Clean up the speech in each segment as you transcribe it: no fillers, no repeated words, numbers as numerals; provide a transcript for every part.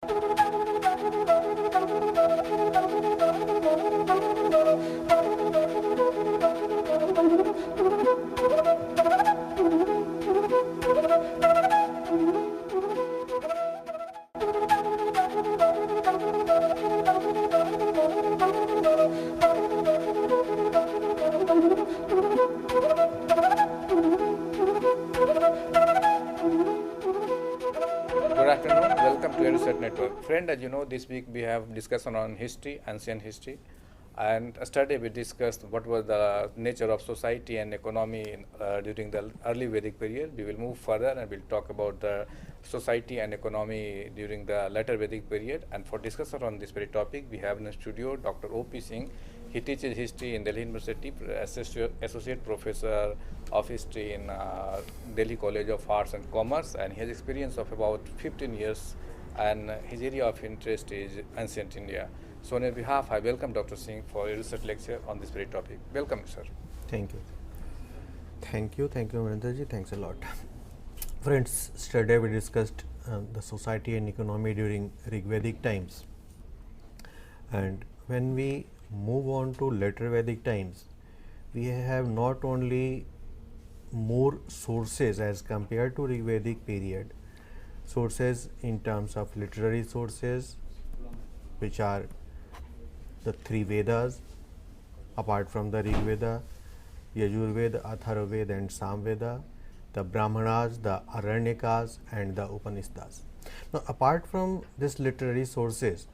Good afternoon. Welcome to Research Network. Friend, as you know, this week we have discussion on history, ancient history. And yesterday we discussed what was the nature of society and economy during the early Vedic period. We will move further and we'll talk about the society and economy during the later Vedic period. And for discussion on this very topic, we have in the studio Dr. O.P. Singh. He teaches history in Delhi University, associate professor of history in Delhi College of Arts and Commerce, and he has experience of about 15 years, and his area of interest is ancient India. So on your behalf, I welcome Dr. Singh for a research lecture on this very topic. Welcome, sir. Thank you. Thank you, Metallurgy. Thanks a lot. Friends, yesterday we discussed the society and economy during Rigvedic times. And when we move on to later Vedic times, we have not only more sources as compared to Rigvedic period, sources in terms of literary sources, which are the three Vedas, apart from the Rig Veda, Yajurveda, Atharvaveda and Samveda, the Brahmanas, the Aranyakas and the Upanishads. Now, apart from these literary sources,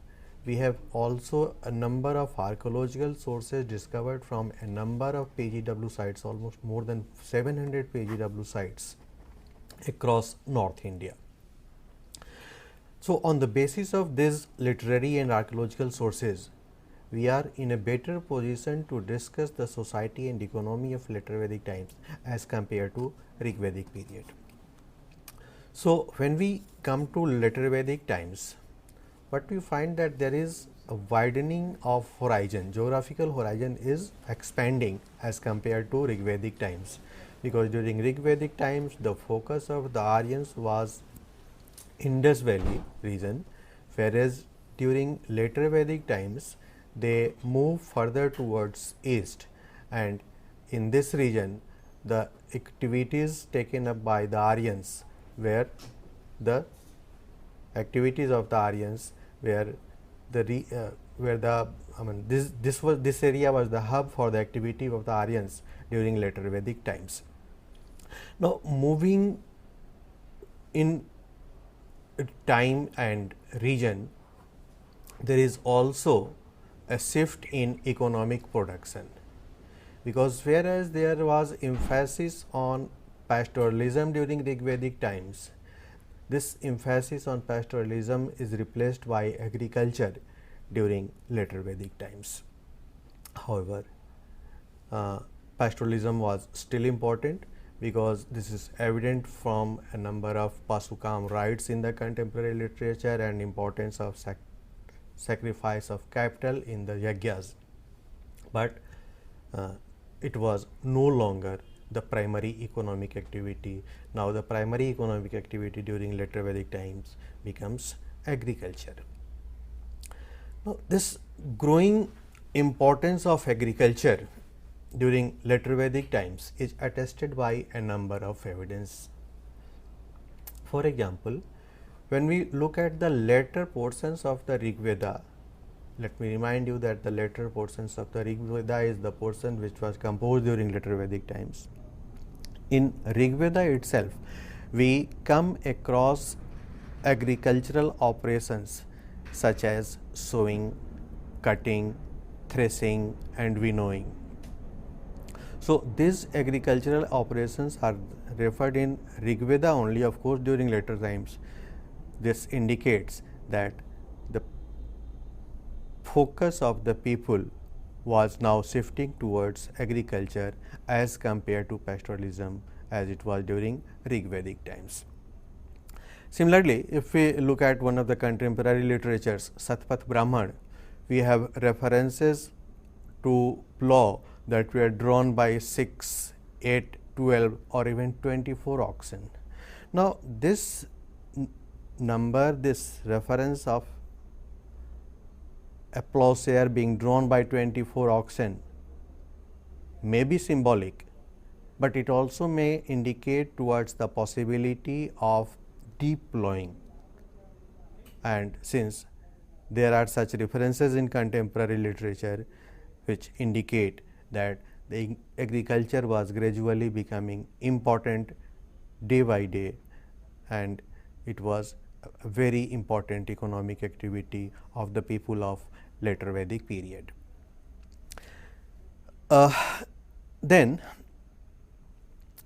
we have also a number of archaeological sources discovered from a number of PGW sites, almost more than 700 PGW sites across North India. So, on the basis of these literary and archaeological sources, we are in a better position to discuss the society and economy of later Vedic times as compared to Rigvedic period. So, when we come to later Vedic times, but we find that there is a widening of horizon, geographical horizon is expanding as compared to Rigvedic times, because during Rigvedic times the focus of the Aryans was Indus Valley region, whereas during later Vedic times they move further towards east, and in this region the activities taken up by the Aryans were the activities of the Aryans where this area was the hub for the activity of the Aryans during later Vedic times. Now, moving in time and region, there is also a shift in economic production, because whereas there was emphasis on pastoralism during Rigvedic times, this emphasis on pastoralism is replaced by agriculture during later Vedic times. However, pastoralism was still important, because this is evident from a number of Pasukam rites in the contemporary literature and importance of sacrifice of capital in the yagyas. But it was no longer the primary economic activity. Now, the primary economic activity during later Vedic times becomes agriculture. Now, this growing importance of agriculture during later Vedic times is attested by a number of evidence. For example, when we look at the later portions of the Rig Veda, let me remind you that the later portions of the Rig Veda is the portion which was composed during later Vedic times. In Rig Veda itself, we come across agricultural operations such as sowing, cutting, threshing and winnowing. So, these agricultural operations are referred in Rig Veda only, of course, during later times. This indicates that the focus of the people was now shifting towards agriculture as compared to pastoralism as it was during Rig Vedic times. Similarly, if we look at one of the contemporary literatures, Satpath Brahman, we have references to plough that were drawn by 6, 8, 12 or even 24 oxen. Now, this number, this reference of a plowshare being drawn by 24 oxen may be symbolic, but it also may indicate towards the possibility of deep plowing. And since there are such references in contemporary literature which indicate that the agriculture was gradually becoming important day by day, and it was a very important economic activity of the people of later Vedic period. Then,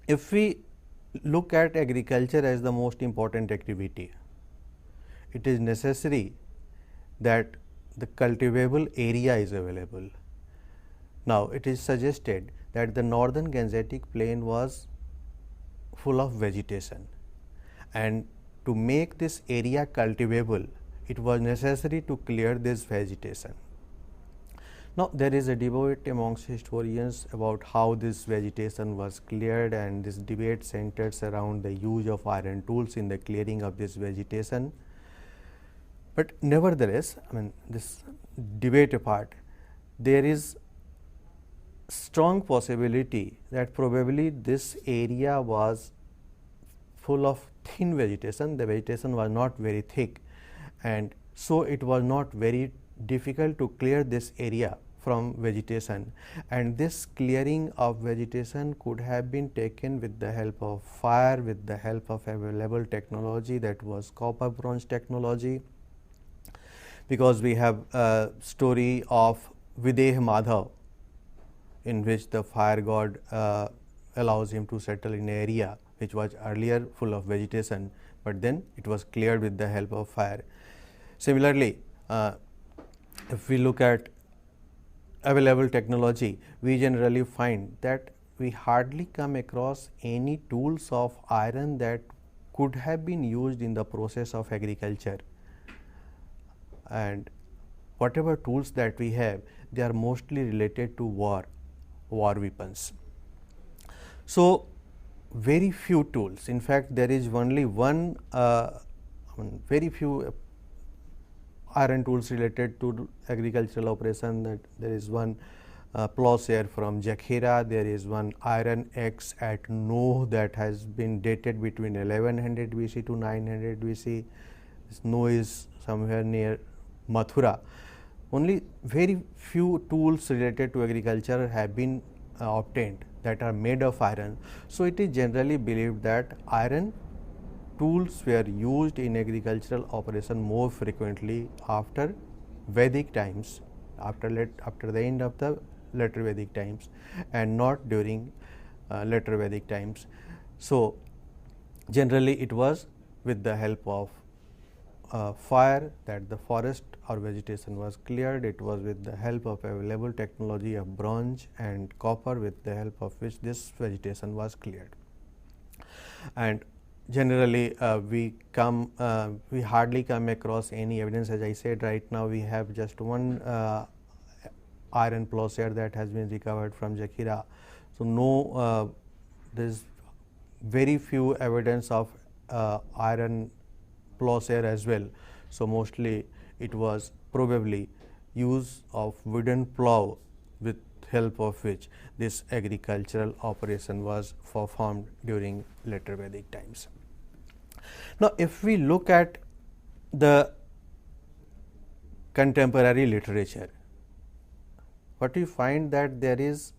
if we look at agriculture as the most important activity, it is necessary that the cultivable area is available. Now, it is suggested that the northern Gangetic plain was full of vegetation, and to make this area cultivable, it was necessary to clear this vegetation. Now, there is a debate amongst historians about how this vegetation was cleared, and this debate centers around the use of iron tools in the clearing of this vegetation. But nevertheless, this debate apart, there is strong possibility that probably this area was full of thin vegetation. The vegetation was not very thick, and so it was not very difficult to clear this area from vegetation, and this clearing of vegetation could have been taken with the help of fire, with the help of available technology, that was copper bronze technology, because we have a story of Videh Madhav, in which the fire god allows him to settle in an area which was earlier full of vegetation, but then it was cleared with the help of fire. Similarly, if we look at available technology, we generally find that we hardly come across any tools of iron that could have been used in the process of agriculture, and whatever tools that we have, they are mostly related to war weapons. So, very few tools, in fact there is only one very few iron tools related to agricultural operation. That there is one plowshare from Jakhira, there is one iron axe at Noh that has been dated between 1100 BC to 900 BC. Noh is somewhere near Mathura. Only very few tools related to agriculture have been obtained that are made of iron. So, it is generally believed that iron tools were used in agricultural operation more frequently after Vedic times, after the end of the later Vedic times, and not during later Vedic times. So, generally it was with the help of fire that the forest or vegetation was cleared. It was with the help of available technology of bronze and copper, with the help of which this vegetation was cleared. And generally we hardly come across any evidence. As I said, right now we have just one iron plowshare that has been recovered from Jakhira. So, no, there is very few evidence of iron plowshare as well. So, mostly it was probably use of wooden plow with help of which this agricultural operation was performed during later Vedic times. Now, if we look at the contemporary literature, what we find that there is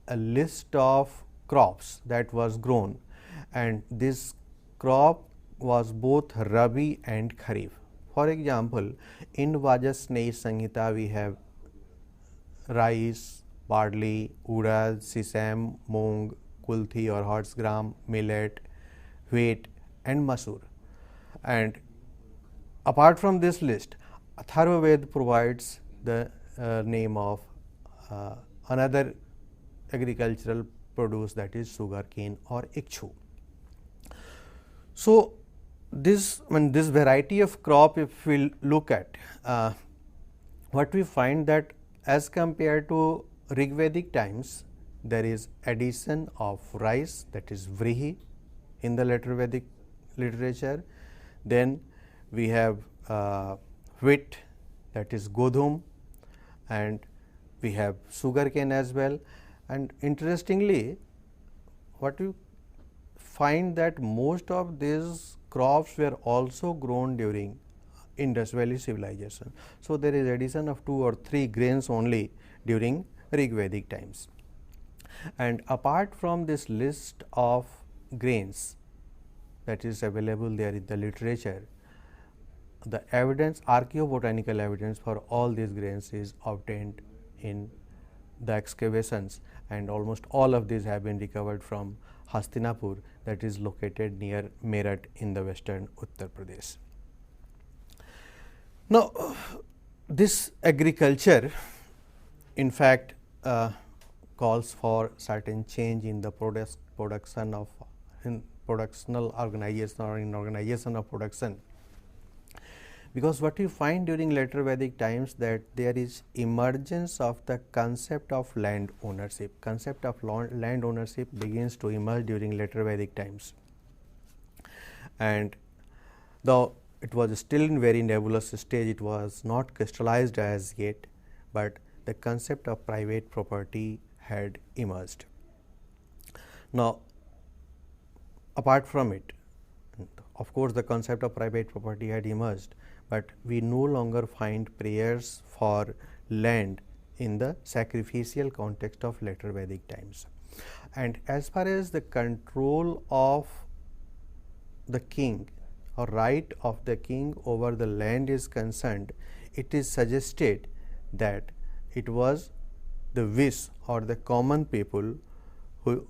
a list of crops that was grown, and this crop was both Rabi and Kharif. For example, in Vajasneyi Samhita we have rice, barley, urad, sesame, moong, kulthi or horse gram, millet, wheat and masoor. And apart from this list, Atharva Ved provides the name of another agricultural produce, that is sugarcane or ikshu. So, this variety of crop, if we look at, what we find that as compared to Rigvedic times, there is addition of rice, that is vrihi, in the later Vedic literature. Then we have wheat, that is godhum, and we have sugarcane as well. And interestingly, what you find that most of these crops were also grown during Indus Valley civilization. So, there is addition of 2 or 3 grains only during Rig Vedic times. And apart from this list of grains that is available there in the literature, the evidence, archaeobotanical evidence for all these grains is obtained in the excavations, and almost all of these have been recovered from Hastinapur, that is located near Meerut in the western Uttar Pradesh. Now, this agriculture in fact calls for certain change in the production of productional organization or in organization of production, because what you find during later Vedic times that there is emergence of the concept of land ownership. Concept of land ownership begins to emerge during later Vedic times, and though it was still in very nebulous stage, it was not crystallized as yet, but the concept of private property had emerged. Now, apart from it, of course, the concept of private property had emerged, but we no longer find prayers for land in the sacrificial context of later Vedic times. And as far as the control of the king or right of the king over the land is concerned, it is suggested that it was the Vis or the common people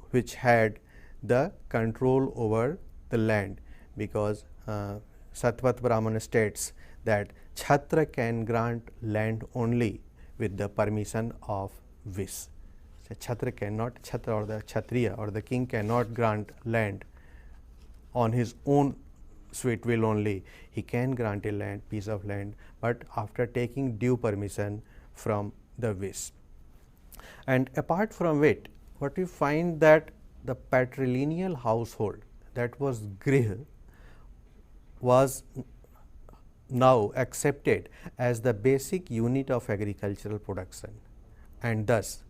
which had the control over the land, because Satvat Brahmana states that Chhatra can grant land only with the permission of Vis. So, Chhatra cannot, Chhatra or the Kshatriya or the king cannot grant land on his own sweet will only. He can grant a piece of land, but after taking due permission from the Vis. And apart from it, what we find that the patrilineal household, that was Grih, was now accepted as the basic unit of agricultural production, and thus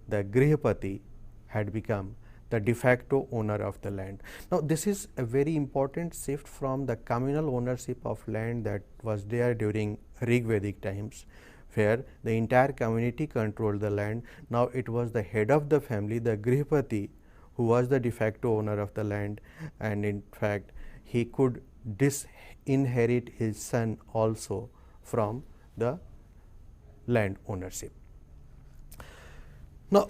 the Grihapati had become the de facto owner of the land. Now, this is a very important shift from the communal ownership of land that was there during Rig Vedic times, where the entire community controlled the land. Now, it was the head of the family, the Grihapati, who was the de facto owner of the land, and in fact, he could disinherit his son also from the land ownership. Now,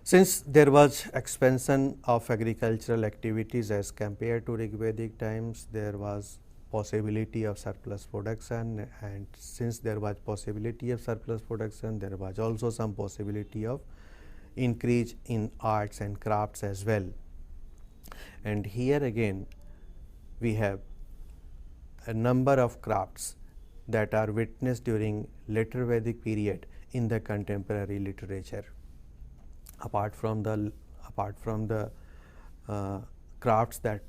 since there was expansion of agricultural activities as compared to Rigvedic times, there was possibility of surplus production, and since there was possibility of surplus production, there was also some possibility of increase in arts and crafts as well. And here again we have a number of crafts that are witnessed during later Vedic period in the contemporary literature. Apart from the crafts that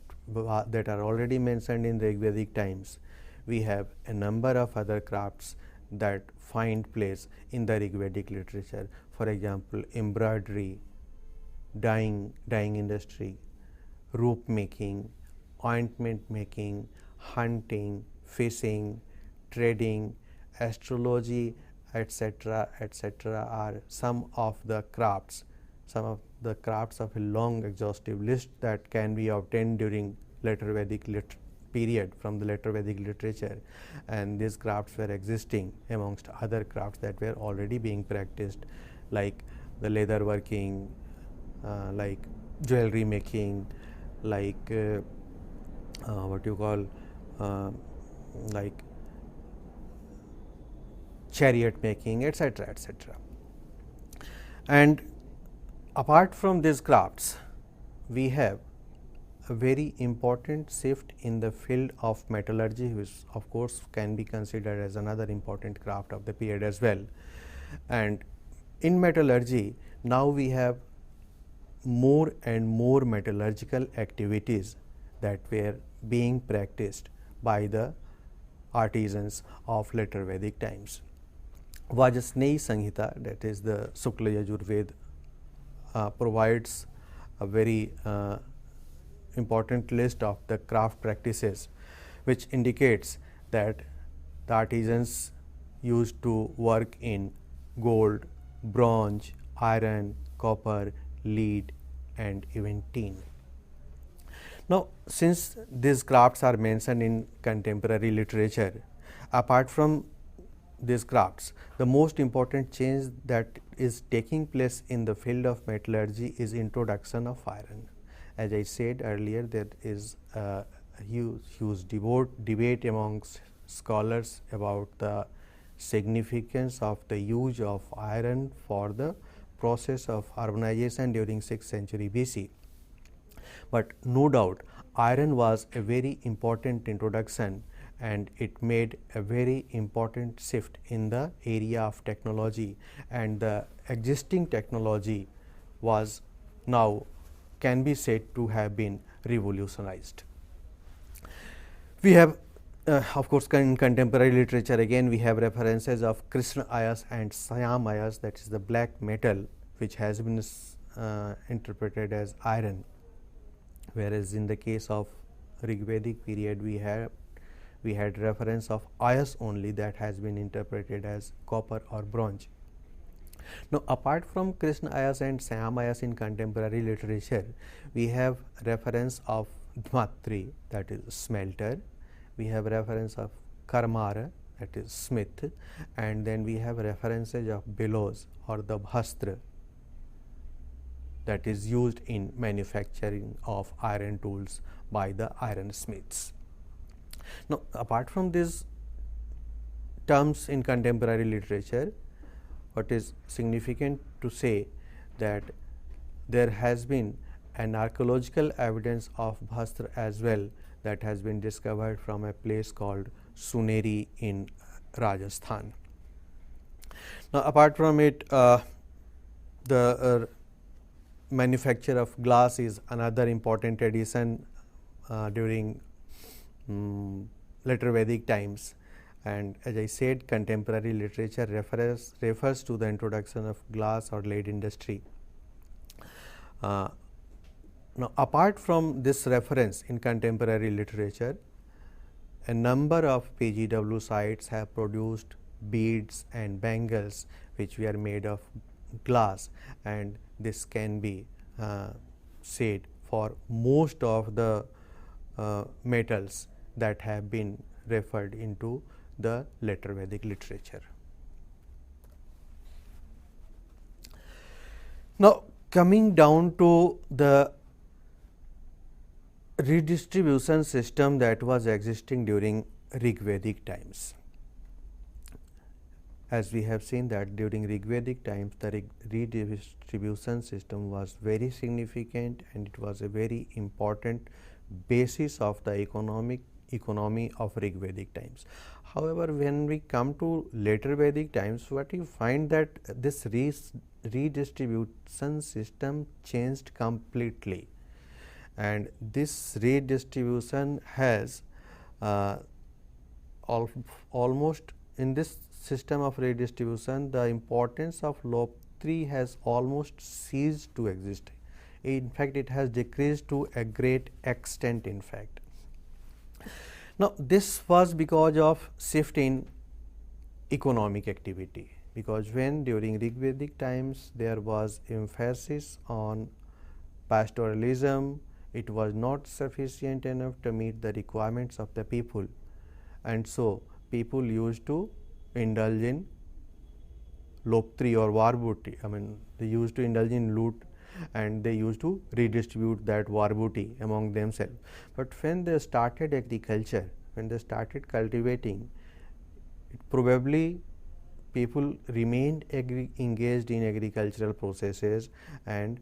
are already mentioned in the Vedic times, we have a number of other crafts that find place in the Rigvedic literature. For example, embroidery, dyeing industry, rope making, ointment making, hunting, fishing, trading, astrology, etc., are some of the crafts of a long exhaustive list that can be obtained during later Vedic period from the later Vedic literature, and these crafts were existing amongst other crafts that were already being practiced, like the leather working, like jewelry making, like like chariot making, etc., etc. And apart from these crafts, we have a very important shift in the field of metallurgy, which of course can be considered as another important craft of the period as well. And in metallurgy, now we have more and more metallurgical activities that were being practiced by the artisans of later Vedic times. Vajasneyi Samhita, that is the Shukla Yajurved, provides a very important list of the craft practices, which indicates that the artisans used to work in gold, bronze, iron, copper, lead, and even tin. Now, since these crafts are mentioned in contemporary literature, apart from these crafts, the most important change that is taking place in the field of metallurgy is introduction of iron. As I said earlier, there is a huge debate amongst scholars about the significance of the use of iron for the process of urbanization during 6th century BC. But no doubt iron was a very important introduction, and it made a very important shift in the area of technology, and the existing technology was now can be said to have been revolutionized. We have of course, in contemporary literature again we have references of Krishna ayas and Syam ayas, that is the black metal, which has been interpreted as iron, whereas in the case of Rigvedic period we had reference of ayas only, that has been interpreted as copper or bronze. Now, apart from Krishna ayas and Syam ayas in contemporary literature, we have reference of Dhmatri, that is smelter. We have reference of Karmara, that is smith, and then we have references of bellows or the bhastra, that is used in manufacturing of iron tools by the iron smiths. Now, apart from these terms in contemporary literature, what is significant to say that there has been an archaeological evidence of bhastra as well, that has been discovered from a place called Suneri in Rajasthan. Now, apart from it, the manufacture of glass is another important addition during later Vedic times, and as I said, contemporary literature refers to the introduction of glass or lead industry. Now, apart from this reference in contemporary literature, a number of PGW sites have produced beads and bangles which were made of glass, and this can be said for most of the metals that have been referred into the later Vedic literature. Now, coming down to the redistribution system that was existing during Rigvedic times. As we have seen that during Rigvedic times, the redistribution system was very significant, and it was a very important basis of the economy of Rigvedic times. However, when we come to later Vedic times, what you find that this redistribution system changed completely, and this redistribution has almost in this system of redistribution, the importance of lobe 3 has almost ceased to exist. In fact, it has decreased to a great extent in fact. Now, this was because of shift in economic activity, because when during Rigvedic times there was emphasis on pastoralism, it was not sufficient enough to meet the requirements of the people, and so people used to indulge in loptri or war booty. I mean, they used to indulge in loot, and they used to redistribute that war booty among themselves. But when they started agriculture, when they started cultivating, probably people remained engaged in agricultural processes, and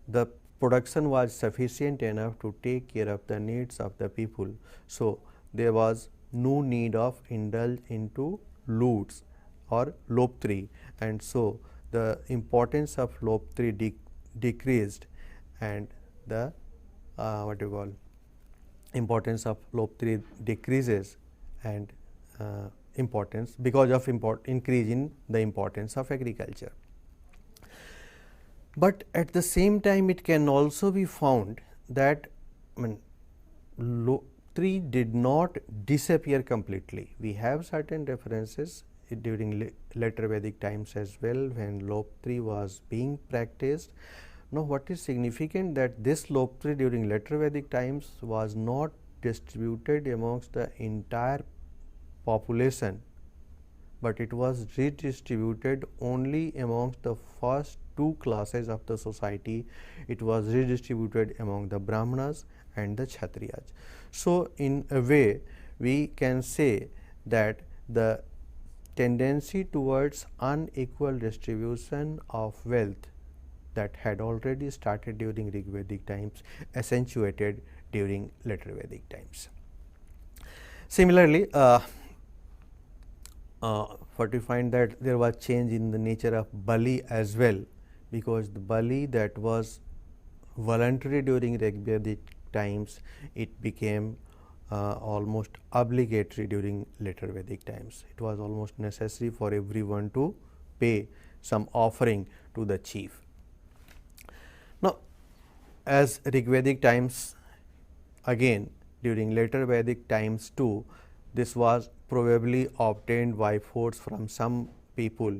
the production was sufficient enough to take care of the needs of the people. So, there was no need of indulge into loots or loptri, and so the importance of loptri decreased, and the what you call importance of lobe 3 decreases, and importance because of increase in the importance of agriculture. But at the same time, it can also be found that lobe 3 did not disappear completely. We have certain references during later Vedic times as well, when lobe 3 was being practiced. Now, what is significant that this lobe 3 during later Vedic times was not distributed amongst the entire population, but it was redistributed only amongst the first two classes of the society. It was redistributed among the Brahmanas and the Kshatriyas. So, in a way, we can say that the tendency towards unequal distribution of wealth that had already started during Rigvedic times accentuated during later Vedic times. Similarly, what we find that there was change in the nature of Bali as well, because the Bali that was voluntary during Rigvedic times, it became almost obligatory during later Vedic times. It was almost necessary for everyone to pay some offering to the chief. Now, as Rigvedic times, again during later Vedic times too, this was probably obtained by force from some people,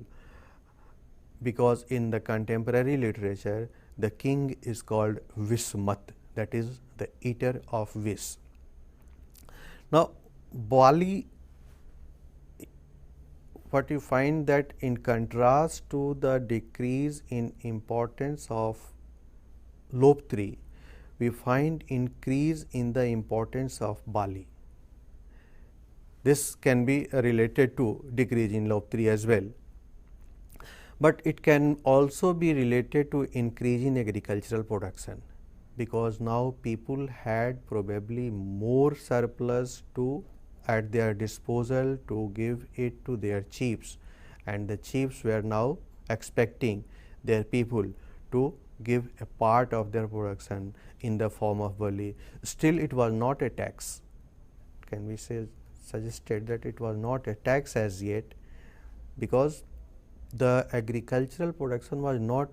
because in the contemporary literature the king is called Vismat, that is the eater of wish. Now, Bali, what you find that in contrast to the decrease in importance of lobe 3, we find increase in the importance of Bali. This can be related to decrease in lobe 3 as well, but it can also be related to increase in agricultural production, because now people had probably more surplus to at their disposal to give it to their chiefs, and the chiefs were now expecting their people to give a part of their production in the form of Bali. Still, it was not a tax. Can we say suggested that it was not a tax as yet, because the agricultural production was not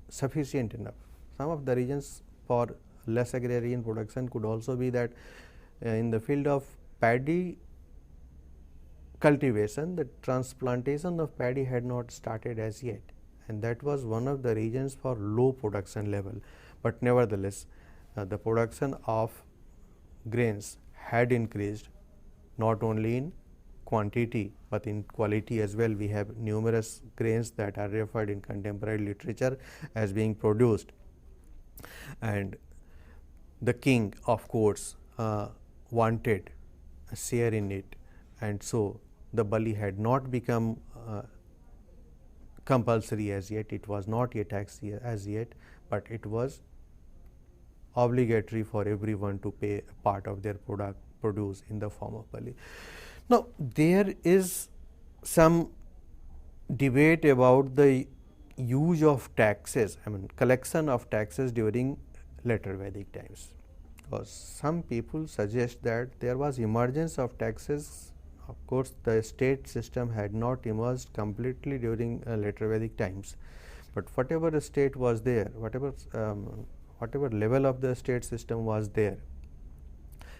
sufficient enough. Some of the reasons for less agrarian production could also be that in the field of paddy cultivation, the transplantation of paddy had not started as yet, and that was one of the reasons for low production level. But nevertheless, the production of grains had increased, not only in quantity but in quality as well. We have numerous grains that are referred in contemporary literature as being produced, and the king of course wanted a share in it, and so the Bali had not become compulsory as yet. It was not a tax as yet, but it was obligatory for everyone to pay a part of their produce in the form of Bali. Now, there is some debate about the use of taxes, collection of taxes during later Vedic times, because some people suggest that there was emergence of taxes. Of course, the state system had not emerged completely during later Vedic times, but whatever state was there, whatever level of the state system was there,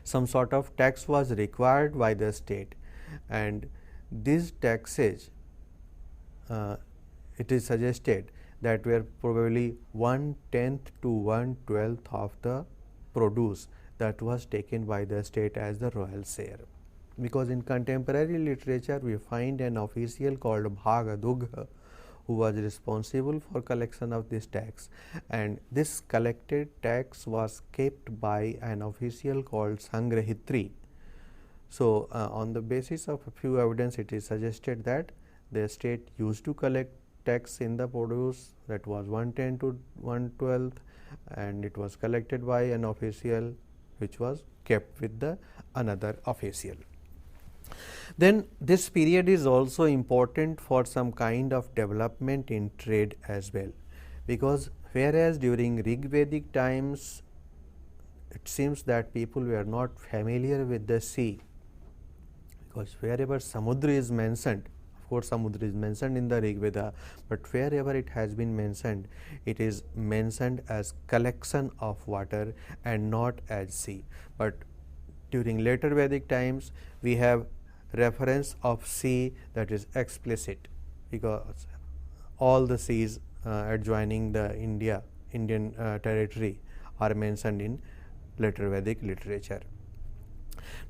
some sort of tax was required by the state, and these taxes, it is suggested that were probably 1/10 to 1/12 of the produce that was taken by the state as the royal share. Because in contemporary literature we find an official called Bhagadugha who was responsible for collection of this tax, and this collected tax was kept by an official called Sangrahitri. So, on the basis of a few evidence, it is suggested that the state used to collect tax in the produce that was 1/10 to 1/12, and it was collected by an official which was kept with the another official. Then this period is also important for some kind of development in trade as well, because whereas during Rig Vedic times it seems that people were not familiar with the sea, because wherever Samudra is mentioned, of course Samudra is mentioned in the Rig Veda, but wherever it has been mentioned, it is mentioned as collection of water and not as sea. But during later Vedic times we have reference of sea that is explicit, because all the seas adjoining the Indian territory are mentioned in later Vedic literature.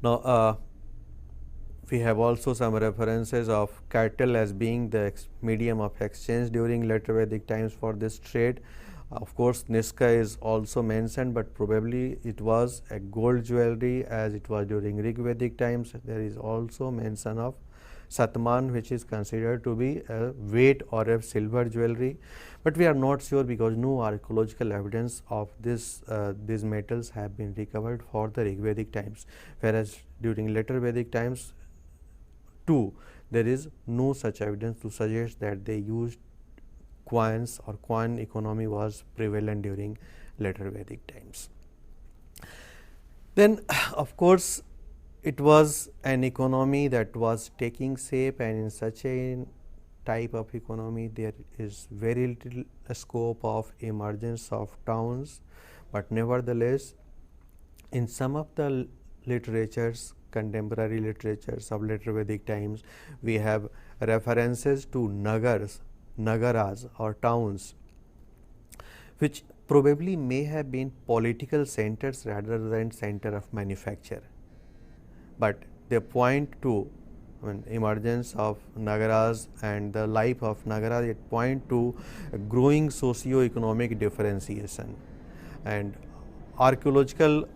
Now we have also some references of cattle as being the medium of exchange during later Vedic times for this trade. Of course, Niska is also mentioned, but probably it was a gold jewelry as it was during Rig Vedic times. There is also mention of Satman, which is considered to be a weight or a silver jewelry, but we are not sure because no archaeological evidence of these metals have been recovered for the Rig Vedic times, whereas during later Vedic times too there is no such evidence to suggest that they used coins or coin economy was prevalent during later Vedic times. Then of course it was an economy that was taking shape, and in such a type of economy there is very little scope of emergence of towns, but nevertheless in some of the literatures, contemporary literatures of later Vedic times, we have references to nagaras or towns, which probably may have been political centers rather than center of manufacture, but they point to emergence of nagaras and the life of nagaras. It point to a growing socio-economic differentiation, and archaeological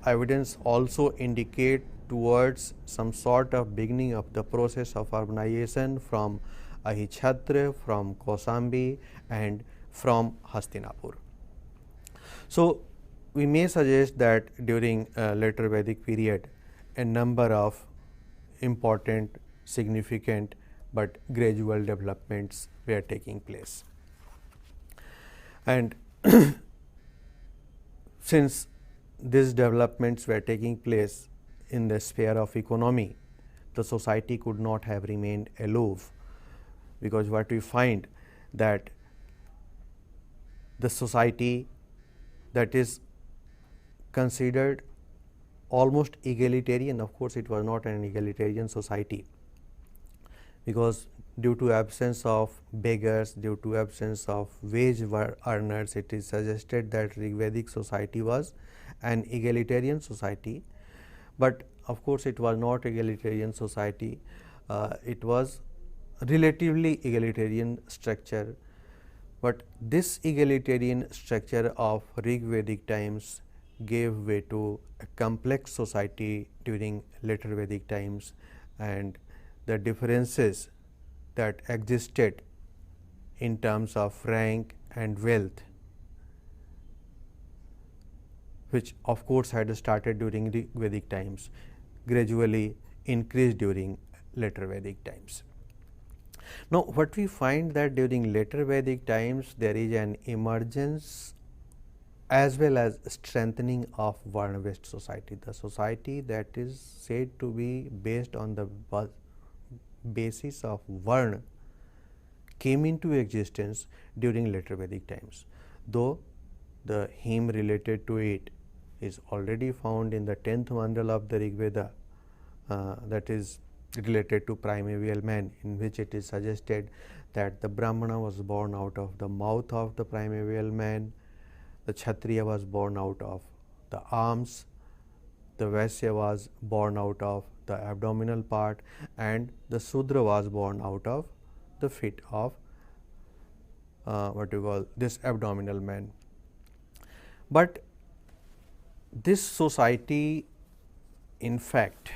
evidence also indicate towards some sort of beginning of the process of urbanization from Ahichhatra, from Kausambi and from Hastinapur. So we may suggest that during later Vedic period a number of important, significant but gradual developments were taking place, and since these developments were taking place in the sphere of economy, the society could not have remained aloof, because what we find that the society that is considered almost egalitarian, of course it was not an egalitarian society, because due to absence of beggars, due to absence of wage earners, it is suggested that Rig Vedic society was an egalitarian society, but of course it was not egalitarian society. It was relatively egalitarian structure, but this egalitarian structure of Rig Vedic times gave way to a complex society during later Vedic times, and the differences that existed in terms of rank and wealth, which of course had started during the Vedic times, gradually increased during later Vedic times. Now, what we find that during later Vedic times there is an emergence as well as strengthening of Varna-based society, the society that is said to be based on the basis of Varna came into existence during later Vedic times, though the hymn related to it is already found in the 10th mandal of the Rig Veda, that is related to primeval man, in which it is suggested that the Brahmana was born out of the mouth of the primeval man, the Kshatriya was born out of the arms, the Vaisya was born out of the abdominal part, and the Sudra was born out of the feet of this abdominal man. But this society in fact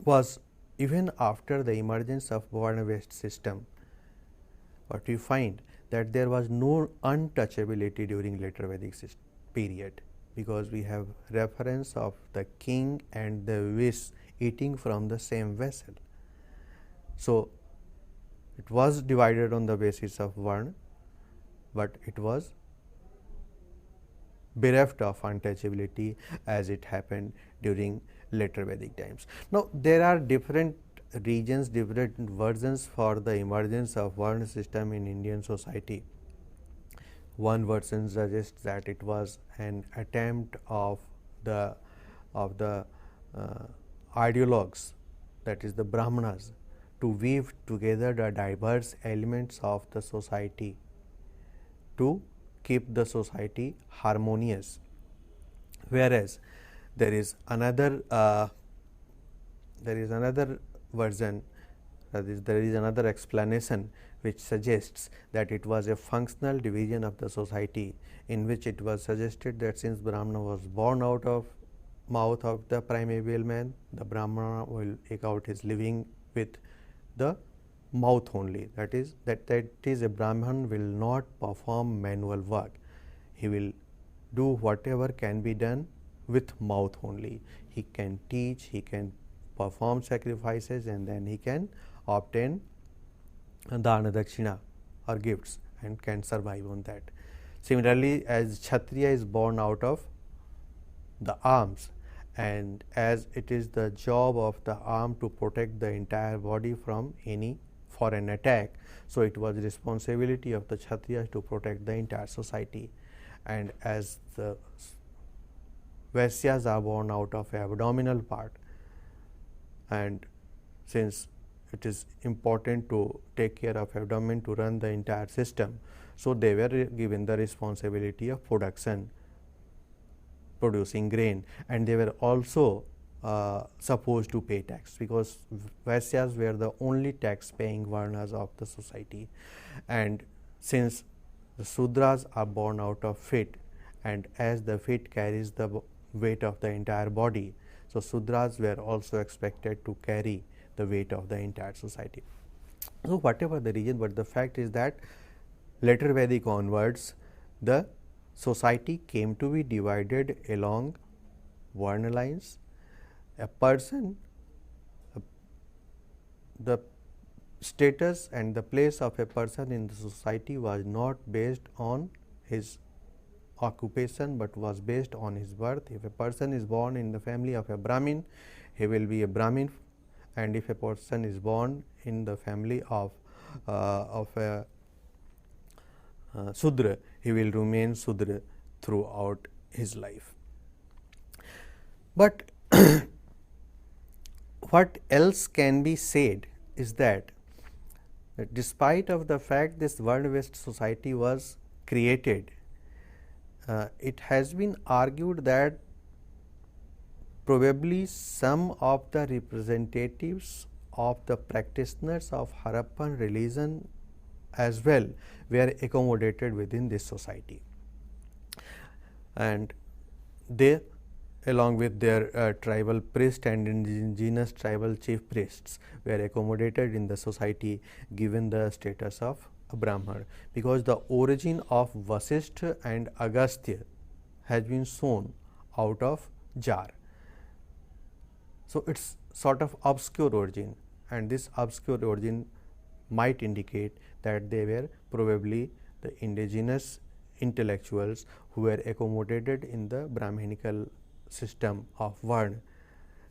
was, even after the emergence of Varna-based system, what we find that there was no untouchability during later Vedic period, because we have reference of the king and the wish eating from the same vessel. So It was divided on the basis of Varna, but it was bereft of untouchability as it happened during later Vedic times. Now, there are different regions, different versions for the emergence of Varna system in Indian society. One version suggests that it was an attempt of the ideologues, that is the Brahmanas, to weave together the diverse elements of the society to keep the society harmonious. Whereas there is another version, that is, there is another explanation which suggests that it was a functional division of the society, in which it was suggested that since Brahmana was born out of mouth of the primeval man, the Brahmana will take out his living with the mouth only. That is a Brahman will not perform manual work. He will do whatever can be done with mouth only. He can teach, he can perform sacrifices, and then he can obtain dana dakshina or gifts and can survive on that. Similarly, as Kshatriya is born out of the arms, and as it is the job of the arm to protect the entire body from any foreign attack, so it was responsibility of the Kshatriyas to protect the entire society. And as the Vaisyas are born out of abdominal part, and since it is important to take care of abdomen to run the entire system, so they were given the responsibility of producing grain, and they were also supposed to pay tax, because Vaisyas were the only tax paying varnas of the society. And since the Sudras are born out of feet, and as the feet carries the weight of the entire body, so Sudras were also expected to carry the weight of the entire society. So, whatever the reason, but the fact is that later Vedic onwards, the society came to be divided along Varna lines. A person, the status and the place of a person in the society was not based on his occupation, but was based on his birth. If a person is born in the family of a Brahmin, he will be a Brahmin, and if a person is born in the family of a Sudra, he will remain Sudra throughout his life. But what else can be said is that despite of the fact this Varna-based society was created, it has been argued that probably some of the representatives of the practitioners of Harappan religion as well were accommodated within this society, and they, along with their tribal priest and indigenous tribal chief priests, were accommodated in the society given the status of a Brahman, because the origin of Vasishtha and Agastya has been shown out of Jar. So, it is sort of obscure origin, and this obscure origin might indicate that they were probably the indigenous intellectuals who were accommodated in the Brahminical system of Varna.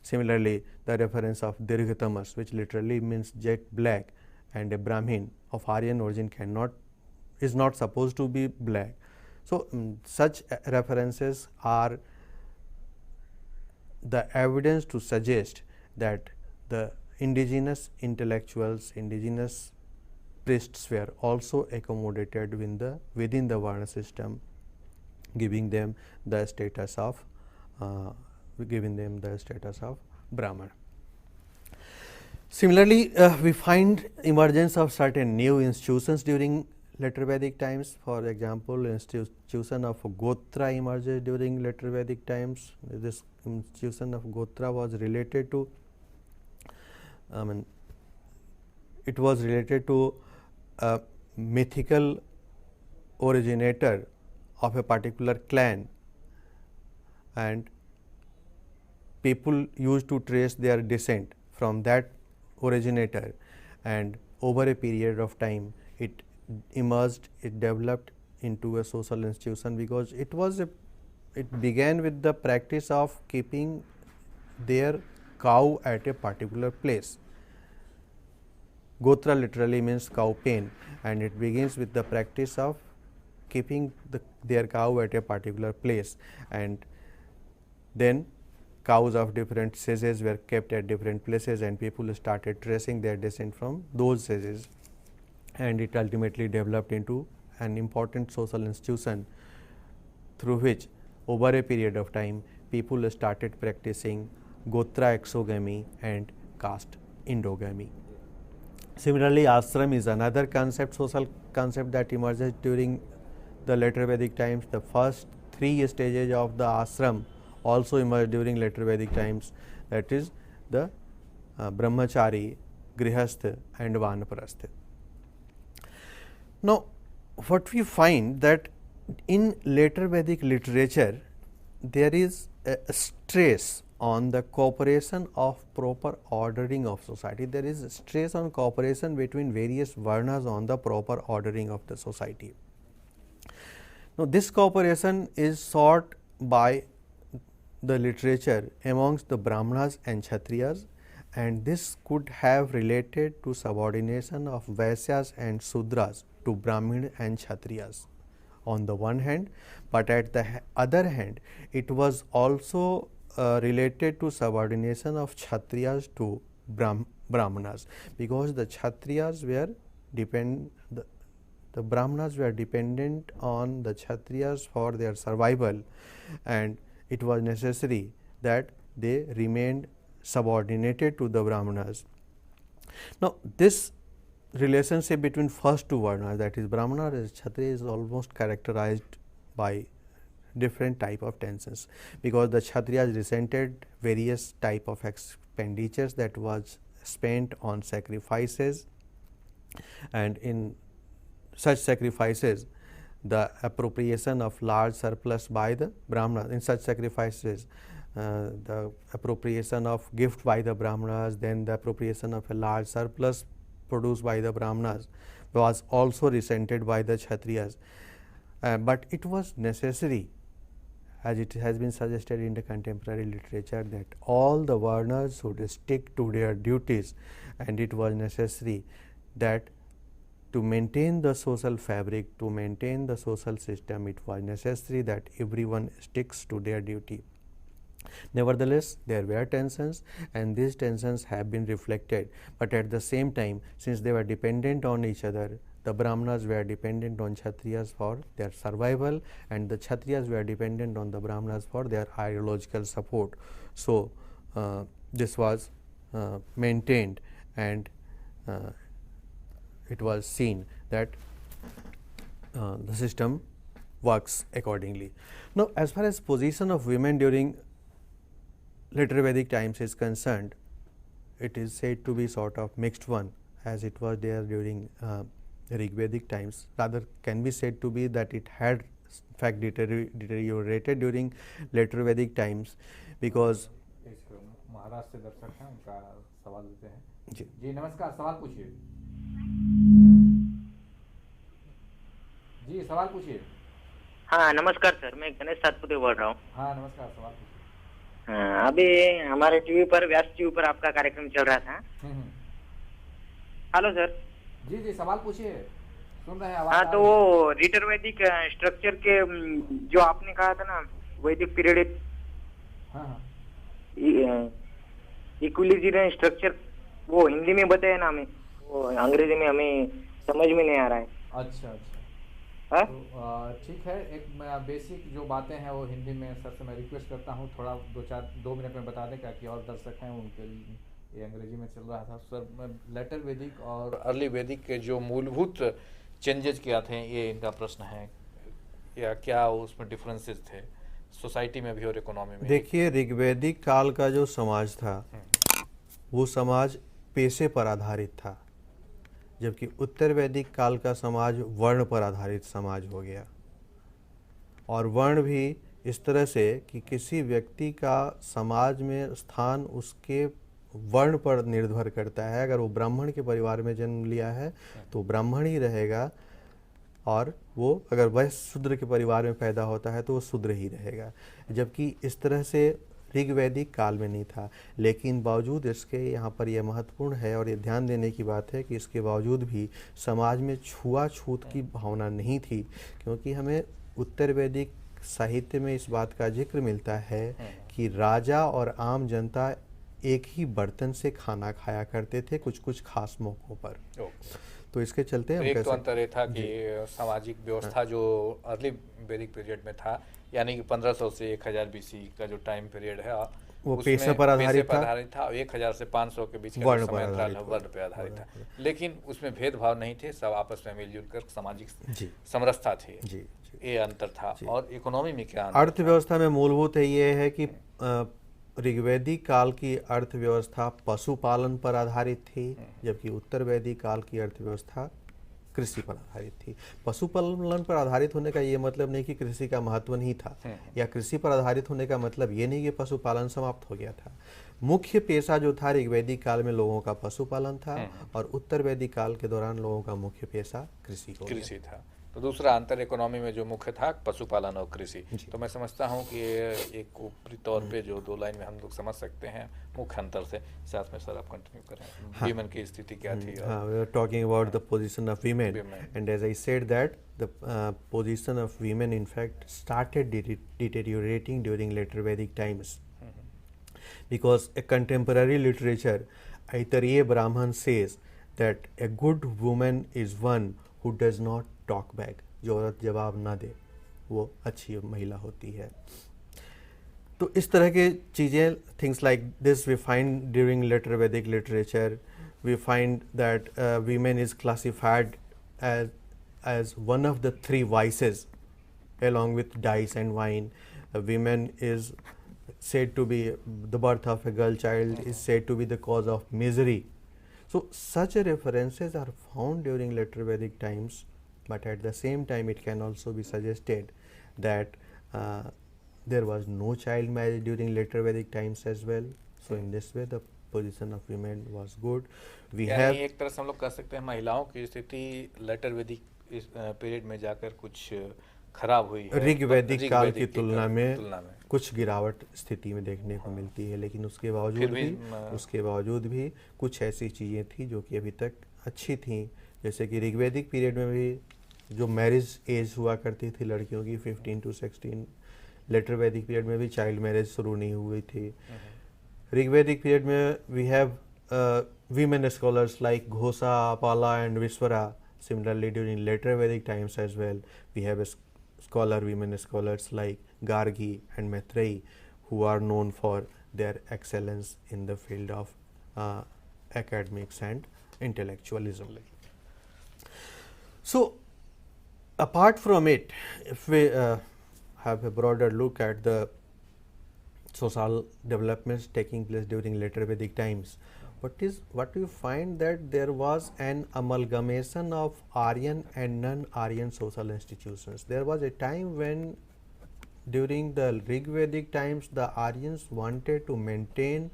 Similarly, the reference of Dirghatamas, which literally means jet black, and a Brahmin of Aryan origin is not supposed to be black. So, such references are the evidence to suggest that the indigenous intellectuals, indigenous priests were also accommodated within the Varna system, giving them the status of Brahman. Similarly, we find emergence of certain new institutions during later Vedic times. For example, institution of Gotra emerges during later Vedic times. This institution of Gotra was related to, it was related to a mythical originator of a particular clan, and people used to trace their descent from that originator, and over a period of time it emerged, it developed into a social institution, because it began with the practice of keeping their cow at a particular place. Gotra literally means cow pen, and it begins with the practice of keeping their cow at a particular place, and then cows of different sizes were kept at different places, and people started tracing their descent from those sizes, and it ultimately developed into an important social institution through which over a period of time people started practicing gotra exogamy and caste endogamy. Similarly, ashram is another social concept that emerges during the later Vedic times. The first 3 stages of the ashram also emerged during later Vedic times, that is the brahmachari, grihastha and vanaprastha. Now, what we find that in later Vedic literature there is a stress on the cooperation of proper ordering of society. There is stress on cooperation between various varnas on the proper ordering of the society. Now, this cooperation is sought by the literature amongst the Brahmanas and Kshatriyas, and this could have related to subordination of Vaisyas and Sudras to Brahmin and Kshatriyas on the one hand, but at the other hand it was also related to subordination of Kshatriyas to Brahmanas, because the Kshatriyas were the Brahmanas were dependent on the Kshatriyas for their survival, and it was necessary that they remained subordinated to the Brahmanas. Now, this relationship between first two varnas, that is Brahmana and Kshatriya, is almost characterized by different type of tensions, because the Kshatriyas resented various type of expenditures that was spent on sacrifices, and in such sacrifices the appropriation of large surplus by the Brahmanas, in such sacrifices the appropriation of gift by the Brahmanas, then the appropriation of a large surplus produced by the Brahmanas was also resented by the Kshatriyas, but it was necessary, as it has been suggested in the contemporary literature, that all the varnas should stick to their duties, and it was necessary that to maintain the social fabric, to maintain the social system, it was necessary that everyone sticks to their duty. Nevertheless, there were tensions, and these tensions have been reflected, but at the same time, since they were dependent on each other, the Brahmanas were dependent on Kshatriyas for their survival, and the Kshatriyas were dependent on the Brahmanas for their ideological support. So, this was maintained, and it was seen that the system works accordingly. Now, as far as position of women during later Vedic times is concerned, it is said to be sort of mixed one, as it was there during Rig Vedic times. Rather, can be said to be that it had in fact deteriorated during later Vedic times, because Maharashtra से दर्शक हैं, उनका सवाल लेते हैं। जी नमस्कार, सवाल पूछिए। जी सवाल पूछिए। हाँ नमस्कार सर, मैं गणेश सातपुते बोल रहा हूँ। हाँ नमस्कार, सवाल पूछिए। हाँ, अभी हमारे टीवी पर, व्यास टीवी पर आपका कार्यक्रम चल रहा था। Hello sir. जी जी सवाल पूछिए, सुन रहे हैं आवाज। हाँ, तो वो रिटर वैदिक स्ट्रक्चर के जो आपने कहा था ना, वैदिक पीरियड, हाँ इक्विलिब्रियम स्ट्रक्चर, वो हिंदी में बताया ना हमें, वो अंग्रेजी में हमें समझ में नहीं आ रहा है। अच्छा अच्छा, तो ठीक है, एक बेसिक जो बातें हैं वो हिंदी में सर से मैं रिक्वेस्ट करता हूँ थोड़ा 2 मिनट में बता दें, क्या और दर्शक हैं उनके लिए ये अंग्रेजी में चल रहा था। सर, लेटर वैदिक और अर्ली वैदिक के जो मूलभूत चेंजेस किया थे, ये इनका प्रश्न है, या क्या उसमें डिफरेंसेस थे सोसाइटी में भी और इकोनॉमी में? देखिए, ऋग्वैदिक काल का जो समाज था वो समाज पेशे पर आधारित था, जबकि उत्तर वैदिक काल का समाज वर्ण पर आधारित समाज हो गया, और वर्ण भी इस तरह से कि किसी व्यक्ति का समाज में स्थान उसके वर्ण पर निर्भर करता है। अगर वो ब्राह्मण के परिवार में जन्म लिया है तो ब्राह्मण ही रहेगा, और वो अगर वह शूद्र के परिवार में पैदा होता है तो वो शूद्र ही रहेगा। जबकि इस तरह से ऋग्वैदिक काल में नहीं था। लेकिन बावजूद इसके यहाँ पर यह महत्वपूर्ण है और ये ध्यान देने की बात है कि इसके बावजूद भी समाज में छुआछूत की भावना नहीं थी, क्योंकि हमें उत्तर वैदिक साहित्य में इस बात का जिक्र मिलता है कि राजा और आम जनता एक ही बर्तन से खाना खाया करते थे कुछ कुछ खास मौक़ों पर। तो इसके चलते हम एक तो अंतर ये था कि सामाजिक व्यवस्था जो अर्ली वैदिक पीरियड में था, यानी कि 1500 से 1000 बीसी का जो टाइम पीरियड है वो पेशे पर आधारित था। 1000 से 500 के बीच का समय वर्ण पर आधारित था। लेकिन उसमें भेदभाव नहीं थे, सब आपस में मिलजुल कर सामाजिक समरसता थी। ये अंतर था। और इकोनॉमी में क्या अंतर? अर्थव्यवस्था में मूलभूत है ये है कि ऋग्वैदिक काल की अर्थव्यवस्था पशुपालन पर आधारित थी, जबकि उत्तर वैदिक काल की अर्थव्यवस्था कृषि पर आधारित थी। पशुपालन पर आधारित होने का ये मतलब नहीं कि कृषि का महत्व नहीं था, या कृषि पर आधारित होने का मतलब ये नहीं कि पशुपालन समाप्त हो गया था। मुख्य पेशा जो था ऋग्वैदिक काल में लोगों का पशुपालन था, और उत्तर वैदिक काल के दौरान लोगों का मुख्य पेशा कृषि था। तो दूसरा अंतर इकोनॉमी में जो मुख्य था पशुपालन और कृषि। तो मैं समझता हूँ कि एक ऊपरी तौर पे जो दो लाइन में हम लोग समझ सकते हैं मुख्य अंतर से। साथ में सर आप कंटिन्यू करें, वीमेन की स्थिति क्या थी? हाँ, we were talking about the position of women, and as I said that the position of women in fact started deteriorating during later Vedic times, because a contemporary literature, Aitareya Brahman says that a good woman is one who does not talk back, जो औरत जवाब ना दे वो अच्छी महिला होती है। तो इस तरह के चीज़ें, things like this we find during later Vedic literature. We find that women is classified as one of the three vices along with dice and wine. Women is said to be, the birth of a girl child is said to be the cause of misery. So such references are found during later Vedic times. But at the same time, it can also be suggested that there was no child marriage during later Vedic times as well. So in this way, the position of women was good. We have एक तरह से हम लोग कह सकते हैं महिलाओं की स्थिति लेटर वैदिक पीरियड में जाकर कुछ खराब हुई है। ऋग्वैदिक काल की तुलना में कुछ गिरावट स्थिति में देखने को मिलती है, लेकिन उसके बावजूद भी कुछ ऐसी चीज़ें थी जो कि अभी तक अच्छी थी। जैसे कि ऋग्वैदिक पीरियड में भी जो मैरिज एज हुआ करती थी लड़कियों की 15 to 16, लेटर वैदिक पीरियड में भी चाइल्ड मैरिज शुरू नहीं हुई थी। ऋग्वैदिक पीरियड में we have women scholars like Ghosha, Pala and Vishwara. Similarly, during later Vedic times as well, we have women scholars like Gargi and Maitreyi, who are known for their excellence in the field of academics and intellectualism. So, apart from it, if we have a broader look at the social developments taking place during later Vedic times, what you find that there was an amalgamation of Aryan and non-Aryan social institutions. There was a time when during the Rig-Vedic times the Aryans wanted to maintain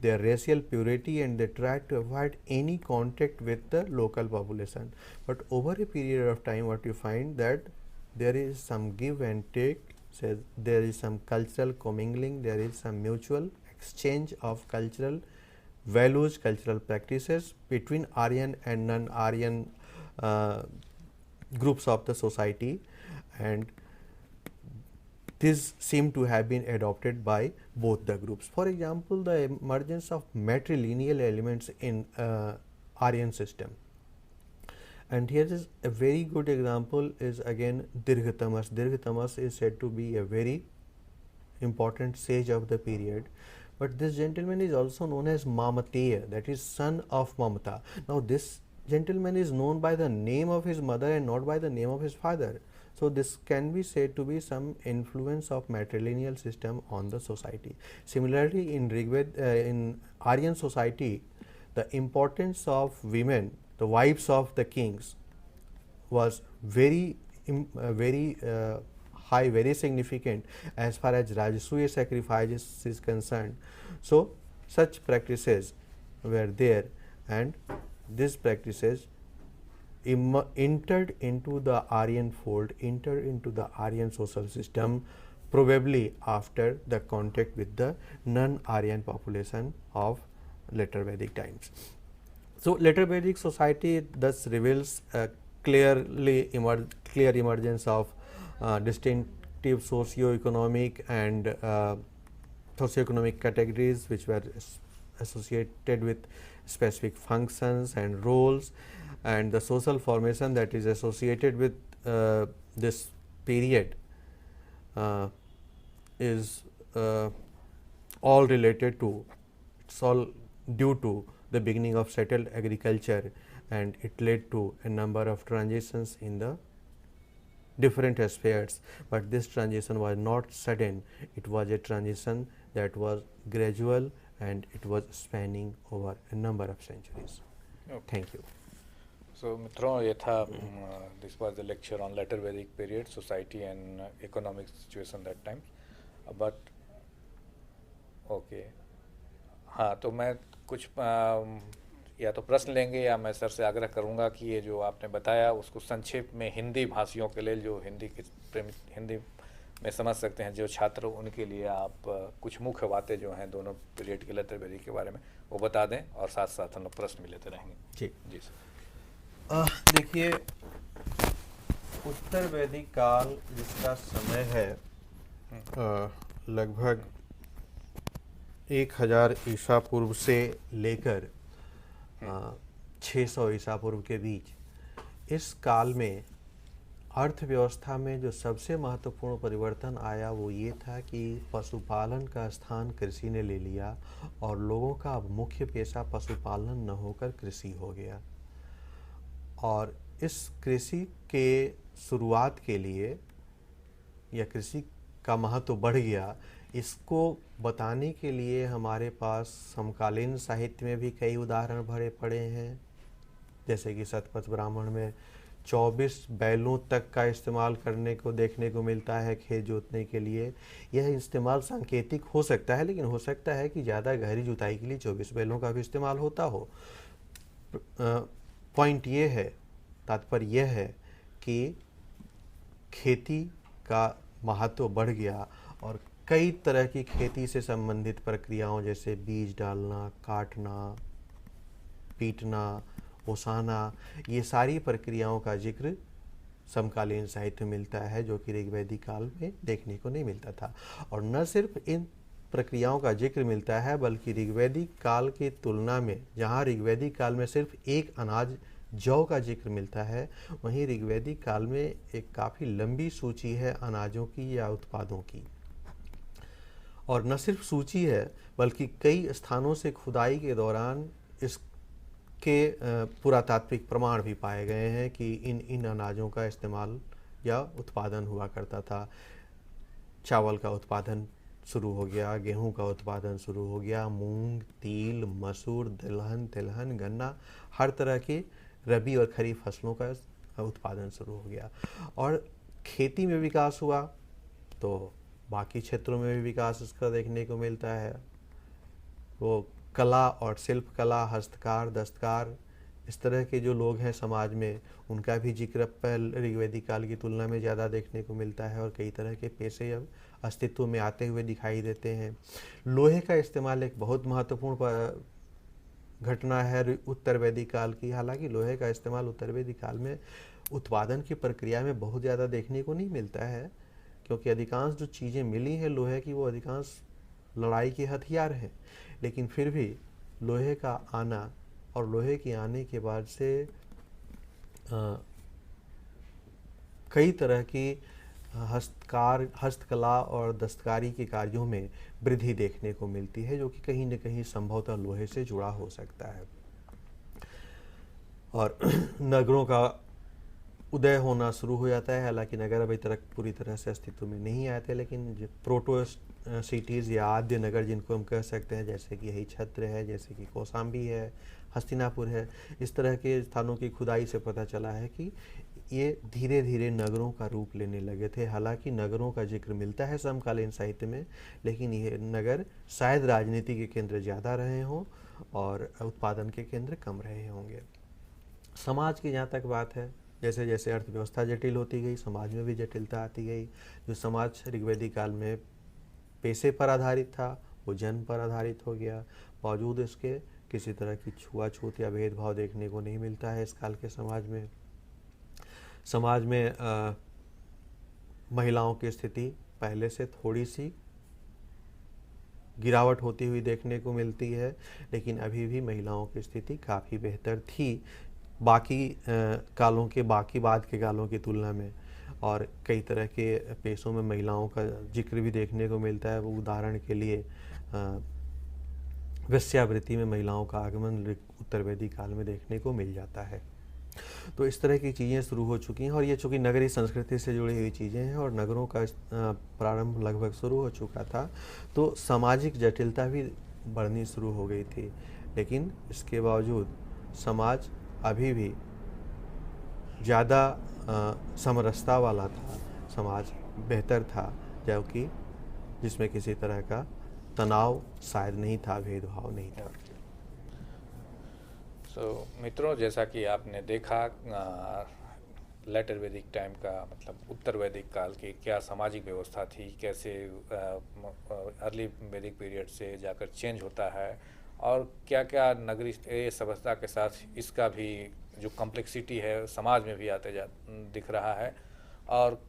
their racial purity and they tried to avoid any contact with the local population. But over a period of time, what you find that there is some give and take, there is some cultural commingling, there is some mutual exchange of cultural values, cultural practices between Aryan and non-Aryan groups of the society, and these seem to have been adopted by both the groups. For example, the emergence of matrilineal elements in Aryan system, and here is a very good example is again Dirghatamas. Dirghatamas is said to be a very important sage of the period. But this gentleman is also known as Mamateya, that is son of Mamata. Now this gentleman is known by the name of his mother and not by the name of his father. So this can be said to be some influence of matrilineal system on the society. Similarly, in in Aryan society, the importance of women, the wives of the kings, was very high, very significant as far as Rajasuya sacrifices is concerned. So such practices were there, and these practices entered into the Aryan fold, entered into the Aryan social system, probably after the contact with the non-Aryan population of later Vedic times. So, later Vedic society thus reveals a clear emergence of distinctive socio-economic and socio-economic categories which were associated with specific functions and roles, and the social formation that is associated with this period is all related to, it's all due to the beginning of settled agriculture, and it led to a number of transitions in the different spheres, but this transition was not sudden, it was a transition that was gradual and it was spanning over a number of centuries. Okay. Thank you. So मित्रों, ये था this was the lecture on later Vedic period, society and economic situation that time. But okay, हाँ, तो मैं कुछ या तो प्रश्न लेंगे या मैं सर से आग्रह करूंगा कि ये जो आपने बताया उसको संक्षेप में हिंदी भाषियों के लिए, जो हिंदी में समझ सकते हैं जो छात्र, उनके लिए आप कुछ मुख्य बातें जो हैं दोनों पीरियड के लेटर वैदिक के बारे में वो बता दें, और साथ साथ हम लोग प्रश्न भी लेते रहेंगे। जी जी सर। देखिए, उत्तर वैदिक काल जिसका समय है लगभग 1000 ईसा पूर्व से लेकर 600 ईसा पूर्व के बीच, इस काल में अर्थव्यवस्था में जो सबसे महत्वपूर्ण परिवर्तन आया वो ये था कि पशुपालन का स्थान कृषि ने ले लिया और लोगों का अब मुख्य पेशा पशुपालन न होकर कृषि हो गया। और इस कृषि के शुरुआत के लिए, या कृषि का महत्व बढ़ गया, इसको बताने के लिए हमारे पास समकालीन साहित्य में भी कई उदाहरण भरे पड़े हैं, जैसे कि शतपथ ब्राह्मण में 24 बैलों तक का इस्तेमाल करने को देखने को मिलता है खेत जोतने के लिए। यह इस्तेमाल सांकेतिक हो सकता है, लेकिन हो सकता है कि ज़्यादा गहरी जुताई के लिए 24 बैलों का भी इस्तेमाल होता हो। पॉइंट ये है, तात्पर्य यह है कि खेती का महत्व बढ़ गया और कई तरह की खेती से संबंधित प्रक्रियाओं जैसे बीज डालना, काटना, पीटना, ओसाना, ये सारी प्रक्रियाओं का जिक्र समकालीन साहित्य में मिलता है, जो कि ऋग्वैदिक काल में देखने को नहीं मिलता था। और न सिर्फ इन प्रक्रियाओं का जिक्र मिलता है, बल्कि ऋग्वैदिक काल की तुलना में, जहाँ ऋग्वैदिक काल में सिर्फ एक अनाज जौ का जिक्र मिलता है, वहीं ऋग्वैदिक काल में एक काफ़ी लंबी सूची है अनाजों की या उत्पादों की। और न सिर्फ सूची है, बल्कि कई स्थानों से खुदाई के दौरान इसके पुरातात्विक प्रमाण भी पाए गए हैं कि इन अनाजों का इस्तेमाल या उत्पादन हुआ करता था। चावल का उत्पादन शुरू हो गया, गेहूं का उत्पादन शुरू हो गया, मूंग, तिल, मसूर, तिलहन, गन्ना, हर तरह की रबी और खरीफ फसलों का उत्पादन शुरू हो गया। और खेती में विकास हुआ तो बाकी क्षेत्रों में भी विकास उसका देखने को मिलता है। वो कला और शिल्प कला, हस्तकार, दस्तकार, इस तरह के जो लोग हैं समाज में, उनका भी जिक्र ऋग्वैदिक काल की तुलना में ज़्यादा देखने को मिलता है और कई तरह के पेशे अब अस्तित्व में आते हुए दिखाई देते हैं। लोहे का इस्तेमाल एक बहुत महत्वपूर्ण घटना है उत्तर वैदिक काल की। हालांकि लोहे का इस्तेमाल उत्तर वैदिक काल में उत्पादन की प्रक्रिया में बहुत ज़्यादा देखने को नहीं मिलता है, क्योंकि अधिकांश जो चीज़ें मिली हैं लोहे की, वो अधिकांश लड़ाई के हथियार हैं। लेकिन फिर भी लोहे का आना और लोहे के आने के बाद से कई तरह की हस्तकला और दस्तकारी के कार्यों में वृद्धि देखने को मिलती है, जो कि कहीं न कहीं संभवतः लोहे से जुड़ा हो सकता है। और नगरों का उदय होना शुरू हो जाता है। हालांकि नगर अभी तक पूरी तरह से अस्तित्व में नहीं आए थे, लेकिन प्रोटो सिटीज़ या आद्य नगर जिनको हम कह सकते हैं, जैसे कि यही छत्र है, जैसे कि कौशाम्बी है, हस्तिनापुर है, इस तरह के स्थानों की खुदाई से पता चला है कि ये धीरे धीरे नगरों का रूप लेने लगे थे। हालांकि नगरों का जिक्र मिलता है समकालीन साहित्य में, लेकिन ये नगर शायद राजनीति के केंद्र ज़्यादा रहे हों और उत्पादन के केंद्र कम रहे होंगे। समाज की जहाँ तक बात है, जैसे जैसे अर्थव्यवस्था जटिल होती गई, समाज में भी जटिलता आती गई। जो समाज ऋग्वेदिक काल में पेशे पर आधारित था, वो जन्म पर आधारित हो गया। बावजूद इसके किसी तरह की छुआछूत या भेदभाव देखने को नहीं मिलता है इस काल के समाज में। समाज में महिलाओं की स्थिति पहले से थोड़ी सी गिरावट होती हुई देखने को मिलती है, लेकिन अभी भी महिलाओं की स्थिति काफ़ी बेहतर थी बाकी कालों के, बाकी बाद के कालों की तुलना में। और कई तरह के पेशों में महिलाओं का जिक्र भी देखने को मिलता है। वो उदाहरण के लिए वेश्यावृत्ति में महिलाओं का आगमन उत्तर वैदिक काल में देखने को मिल जाता है। तो इस तरह की चीज़ें शुरू हो चुकी हैं, और ये चूँकि नगरीय संस्कृति से जुड़ी हुई चीज़ें हैं और नगरों का प्रारंभ लगभग शुरू हो चुका था, तो सामाजिक जटिलता भी बढ़नी शुरू हो गई थी। लेकिन इसके बावजूद समाज अभी भी ज़्यादा समरसता वाला था, समाज बेहतर था, जबकि जिसमें किसी तरह का तनाव शायद नहीं था, भेदभाव नहीं था। मित्रों, जैसा कि आपने देखा लेटर वैदिक टाइम का मतलब उत्तर वैदिक काल की क्या सामाजिक व्यवस्था थी, कैसे अर्ली वैदिक पीरियड से जाकर चेंज होता है, और क्या क्या नगरीय सभ्यता के साथ इसका भी जो कॉम्प्लेक्सिटी है समाज में भी दिख रहा है, और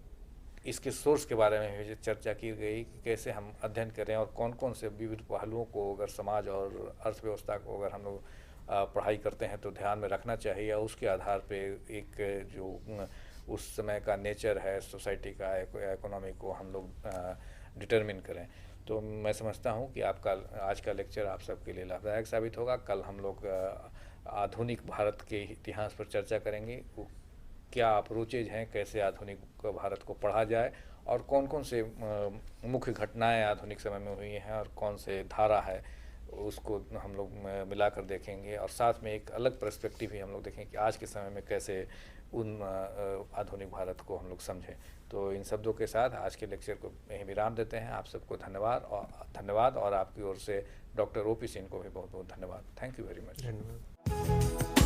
इसके सोर्स के बारे में भी चर्चा की गई कि कैसे हम अध्ययन करें और कौन कौन से विविध पहलुओं को अगर समाज और अर्थव्यवस्था को अगर हम लोग पढ़ाई करते हैं तो ध्यान में रखना चाहिए, और उसके आधार पे एक जो उस समय का नेचर है सोसाइटी का, इकोनॉमी को हम लोग डिटरमिन करें। तो मैं समझता हूँ कि आपका आज का लेक्चर आप सबके लिए लाभदायक साबित होगा। कल हम लोग आधुनिक भारत के इतिहास पर चर्चा करेंगे, क्या अप्रोचेज हैं, कैसे आधुनिक भारत को पढ़ा जाए, और कौन कौन से मुख्य घटनाएं आधुनिक समय में हुई हैं और कौन से धारा है उसको हम लोग मिलाकर देखेंगे, और साथ में एक अलग पर्सपेक्टिव भी हम लोग देखेंगे कि आज के समय में कैसे उन आधुनिक भारत को हम लोग समझें। तो इन शब्दों के साथ आज के लेक्चर को यहीं विराम देते हैं। आप सबको धन्यवाद और आपकी ओर से डॉक्टर ओपी सिंह को भी बहुत बहुत धन्यवाद। Thank you very much. धन्यवाद।